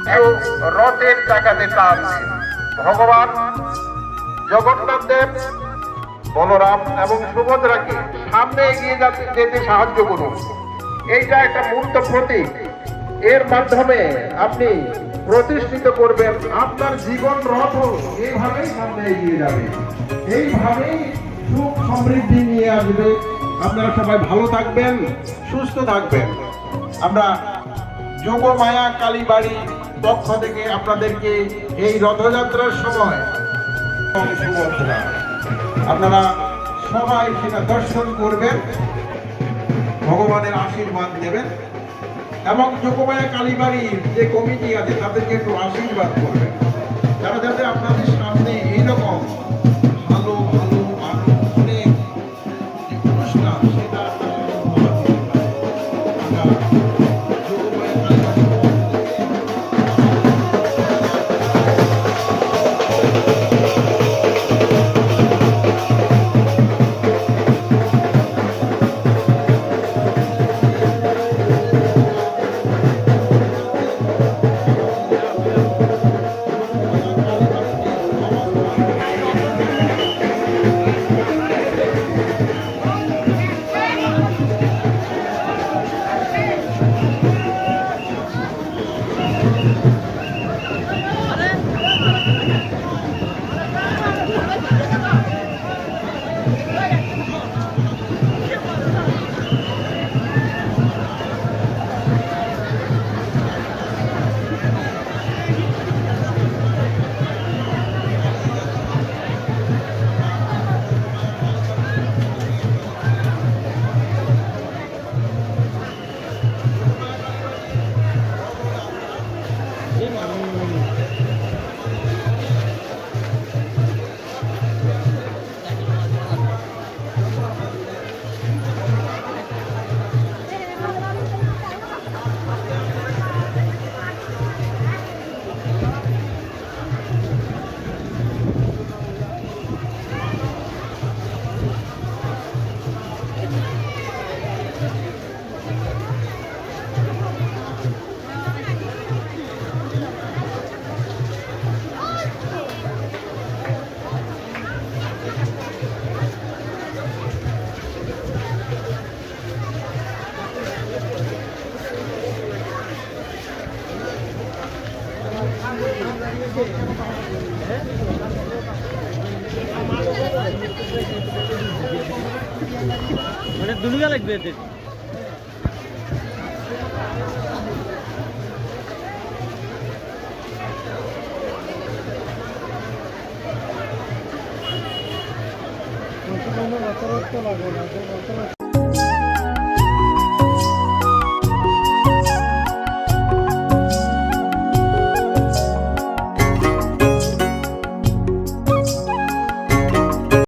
কেউ রথের চাকাতে টানছে। ভগবান জগন্নাথ দেব বলরাম এবং সুভদ্রাকে সামনে এগিয়ে যেতে সাহায্য করুন। এইটা একটা মূর্ত প্রতীক। এর মাধ্যমে আপনি প্রতিষ্ঠিত করবেন আপনার জীবন রথ এইভাবেই সামনে এগিয়ে যাবে, এইভাবেই সুখ সমৃদ্ধি নিয়ে আসবে। আপনারা সবাই ভালো থাকবেন, সুস্থ থাকবেন। আমরা যোগমায়া কালীবাড়ি পক্ষ থেকে আপনাদেরকে এই রথযাত্রার সময় সুভদ্রা আপনারা সবাই সেটা দর্শন করবেন, ভগবানের আশীর্বাদ নেবেন এবং যোগমায়া কালীবাড়ির যে কমিটি আছে তাদেরকে একটু আশীর্বাদ করবেন, তারা যাতে আপনাদের সামনে এইরকম ভালো ভালো আরো অনেক অনুষ্ঠান সেটা মানে দুনিয়া লাগবে এদের। রথরথ লাগবে না,